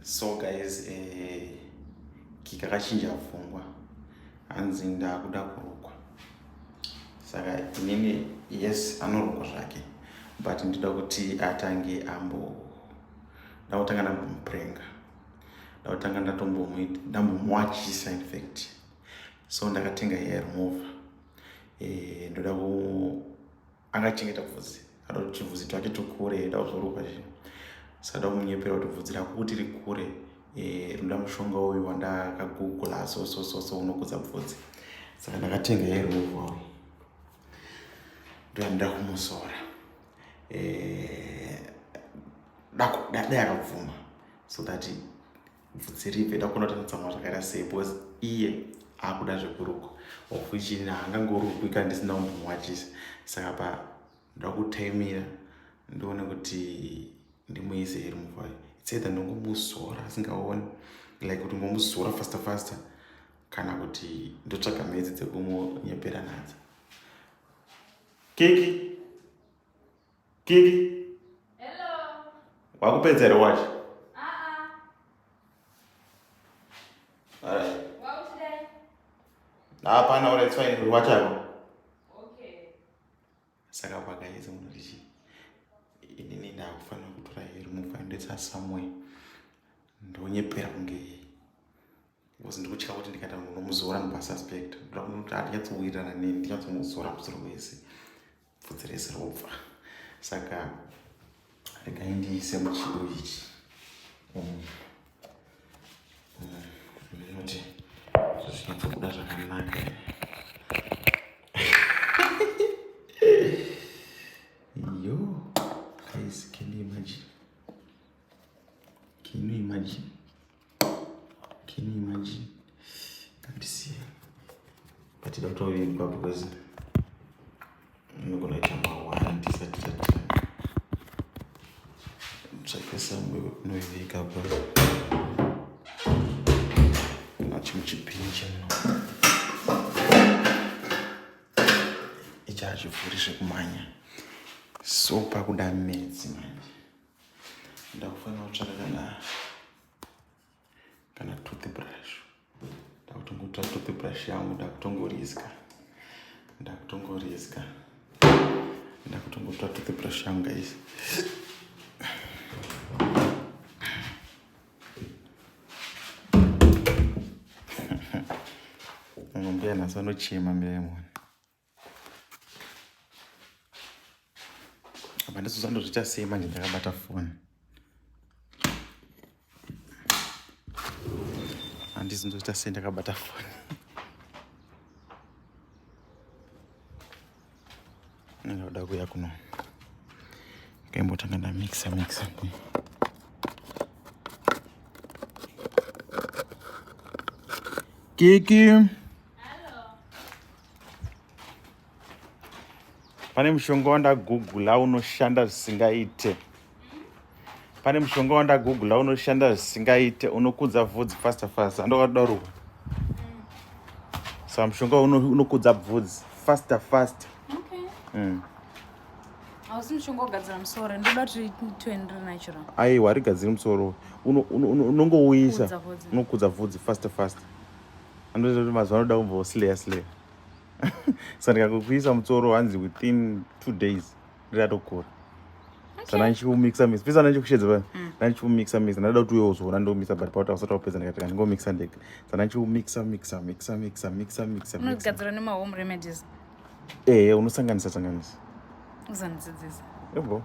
So guys, kikakachinja pfungwa hanzi ndakuda kurukwa. Saka inini yes anorukwa zvake, but ndinoda kuti atange ndakutanga ndambomuprenga, ndakutanga ndambomwachisa in fact. So ndakatenga hair remover, ndoda angachengeta bvudzi, ada kuti bvudzi twake tukure, da kuzorukwa zvinhu. Saka da kumunyepera kuti bvudzi rako kuti rikure, rinoda mushonga uyu wandakagugula so unokudza bvudzi. Saka ndakatenga hair remover uyu ndoenda kumusora, dai akabvuma so that bvudzi ribve. Ndakona kuti nditsamwa zvakaita sei because iye akuda zvekurukwa, of which haangangorukwi kana ndisina kumbomwachisa. Saka pa ndoda kutaimira ndione kuti ndimuise hair remover. It's either ndongomuzora asingaoni, like kuti ngomuzora faster kana kuti ndotsvaga mhedzi dzekumunyepera nadzo. Kiki. Hello. Wakupedza here watch? Alright. What today? Hapana, all right, fine. Watch out. Okay. Saka pakaedza munhu richi. Inini ndakufanira kutora hair remover ndotsa somewhere. Ndonyepera kunge. Because ndikutya kuti ndikaita nomuzora ndipasuspect. Ndoda kuti handinyatsowirana neni, ndinyatsomuzora musoro wese. Bvudzi rese robva. Saka regai ndiise muchido ichi. Ndinoti zvinyatsobuda zvakanaka. Yo, guys, can you imagine? Can't see. But you don't know it because I'm not going to tell my wife this that. Check some no wake up. Not much pinch. Ichaje furishe kumanya. So pakuda medzi manje. Ndakufanira kutsvaka kana toothbrush. Ndakutongotora toothbrush yangu ndakutongotora toothbrush yangu guys. Ngombe naso anochema mbemo. Apa ndizozvandozviita sei manje ndakabata foni. Handisi ndozviita sei ndakabata foni. Ndinoda kuya kuno. Ngaimbotanga ndamixa. Kiki. Hello. Pane mushonga wandagugula unoshanda zvisingaite. Unokudza bvudzi fast. Andokuda kurukwa. Saka mushonga unokudza bvudzi fast. Okay. Hausi mushonga wogadzira musoro, ndoda kuti tuendere natural. Aiwa, harigadziri musoro. Unongouyisa. Unokudza bvudzi fast. Andoita kuti mazuva anoda kumboslayer. Saka ndikakuisa mutsoro hanzi within 2 days ndiratokura. Saka ndichiumixa. Pesa ndichikushedza pa. Ndichiumixa. Ndada kuti uyozora ndomisa but pauta usati wapedza ndikati ndingomixa ndega. Saka ndichiumixa. Unogadzira nema home remedies. Unosanganisa. Uzandidzidzisa. Yebo.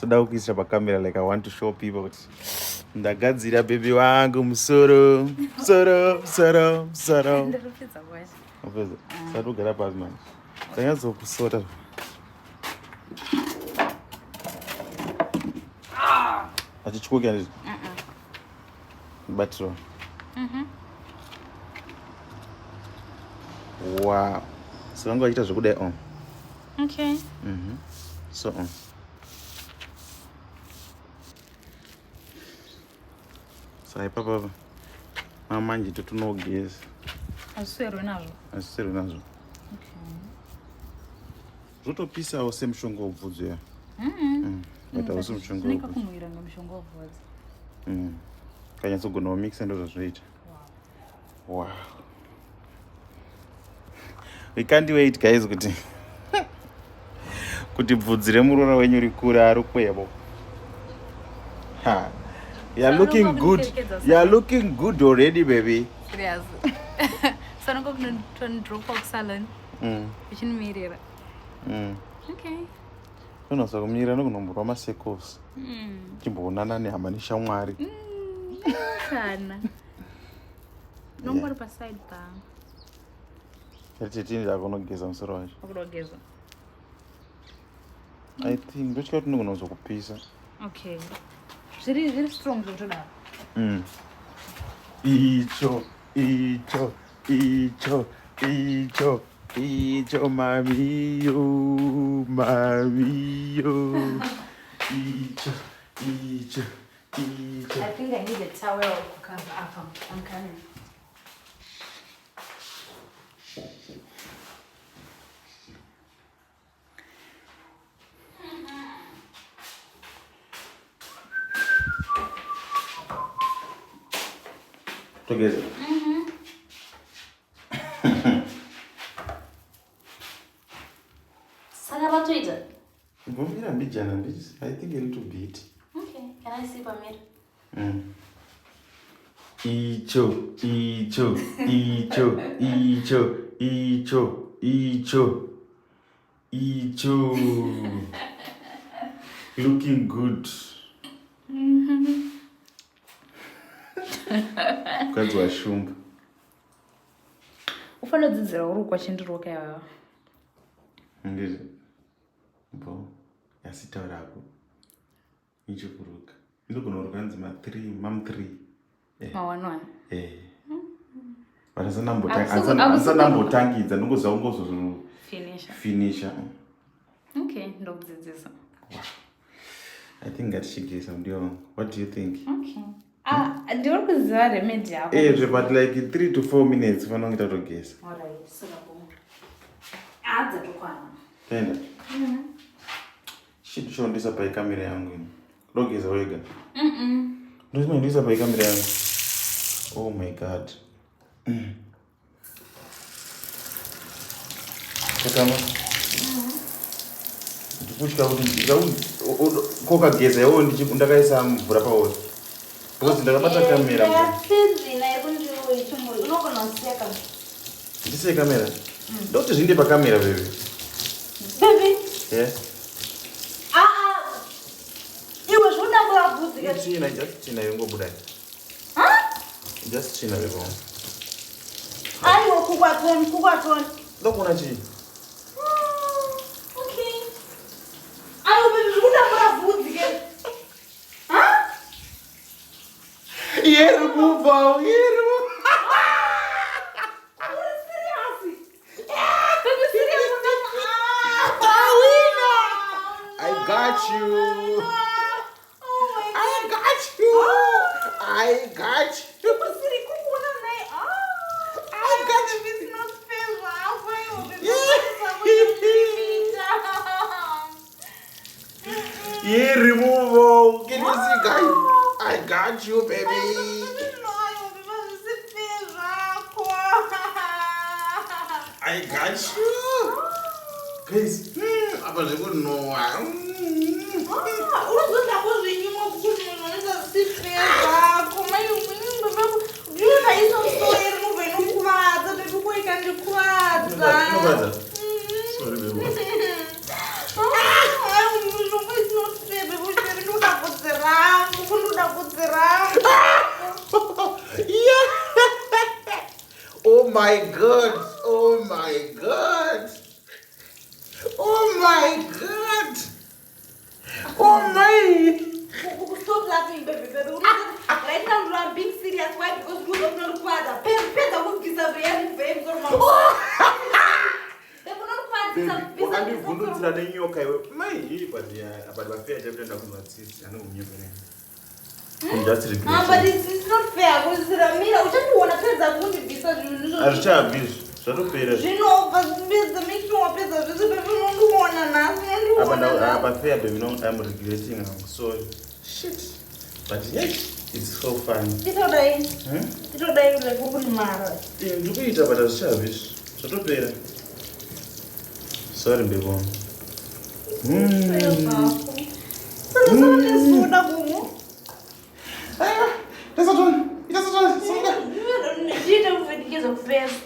So da kuisa pa camera like I want to show people kuti ndagadzira baby wangu musoro. Ndinopedza kwacho. Opedza. Saka togara pasi manje. Sanyazokusota. Achichikoka ndizvo. Batiro. Wow. So vangu vachiita zvekudai on. Okay. So on. Saka ipapa manje totunogeza. Azviserwe nazvo. Okay. Zvotopisawo semushonga wobvudzi ya. But hausi mushonga wobvudzi. Ndinekakunhuhwira ngamushonga wobvudzi. Kanyatsogona mixa ndo zvazvinoita. Wow. We can't wait guys kuti bvudzi remuroora wenyu rikure arukwebo. Ha. You're looking good. You're looking good already, baby. Serious. So I'm going to drop off salon. Which in Muroora. Okay. No, so kumira no kunomborwa masekos. Chimbonana nehama neshamwari. Kana. Nombori pa side pa. Tini ndakunogeza musoro wacho. Ukunogeza. I think ndochika kuti ndinozokupisa. Okay. Very strong zvotoda. Icho mamiyo. Icho. I think I need a towel to cover up. I'm coming. Together. I think a little bit. Okay. Can I see Pamir? Icho. Looking good. Mukadzi washumba. Ufanele kudzidzira urukwa chindiroka yawa. Ndizvo. Bo. Yasitaura hapo. Icho kuruka. Ndogona kuruka nzima 3, mam 3. Mawanwana. But asanambotangidza ndongozvaungozo finisher. Okay, ndokudzidzisa. Wow. I think ngatichigeza ndio. What do you think? Okay. Ndiri kuziva remedy yako. But like 3 to 4 minutes fanonga tatogeza. Alright, saka bo. Adzatokwana. Tenda. Shit shondisa pa kamera yangu ini. Logeza wega. Ndozimendisa pa kamera yangu. Oh my god. Kakama. Ndikushika kuti kokageza yawo ndakaisa mvura pauri. Because ndakabata kamera. Ndise kamera. Ndokuti zvinde pa kamera baby. Baby? Yes. Iwe zvonambura bvudzi ke? China yongobuda. Just China bebo. Aiwa kukwatoni. Ndokuna chii? Okay. Aiwa baby zvonambura bvudzi ke? Remove. I got you. Remove. Can you see, guys? I got you, baby. I got you. Guys, I don't know. Sorry, baby. Oh my god. Oh my god. Oh my god. Oh my. Stop laughing, baby. Right now I'm being serious. Why? Because you don't know what. Pesa kukisabu yani fame kwa mama. Andivhundudzira nenyoka iwe mai but vafea chapitenda kunwatsisi anomunyepere but it's not fair because Ramira uchandiona pesa kundibvisa zvinhu hazvichabvizvi zvatopera zvinobva zvimbedza making pesa zvese baby unondiona nhasi unondiona apa fair baby no I'm regretting I'm sorry shit but yes It's so fun. Itodai. Huh? Itodai like kuri mara. Ndikuita but azvichavizvi. Zvatopera. Sorry baby. Soda kumu. That's not one. That's not one. Soda. You don't forget the face.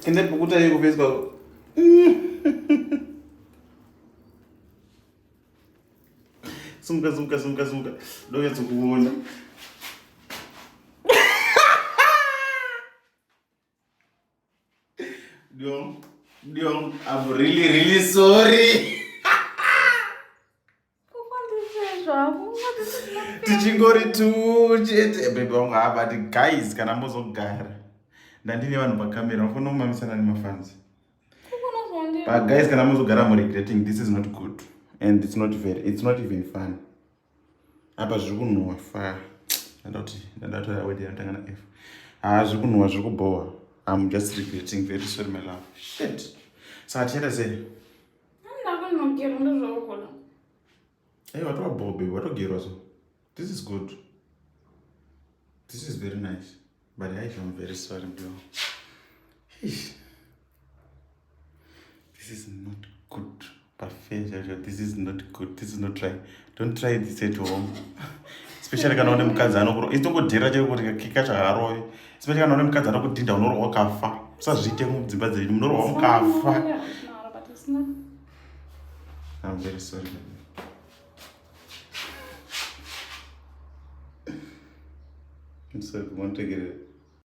Kende bukuta hiyo face kwa. Sumuka. Ndoya tsukuona. Dion, I'm really sorry. Tichingori tu chete baby wangu but guys kana muzogara. Ndandine vanhu pakamera unofana kumamisana nemafans. But guys kana muzogara I'm regretting this is not good and it's not even fun. Apa zviri kunhuhwa fa. Ndandati awedi yandangana F. Zviri kunhuhwa zviri kubohwa. I'm just regretting very sorry my love. Shit. So atienda sei? Hey, what about Bobby? What about Girozo? This is good. This is very nice. But I'm very sorry, bro. This is not good. Perfect. This is not good. This is not right. Don't try this at home. Especially kana une mukadzi anokuro. Itongodhera chero kuti kika chakarove. Especially kana une mukadzi anokudhinda unorwa wakafa. Usazviite mudzimba dzenyu munorwa mukafa. I'm very sorry. I'm sorry, I want to get it.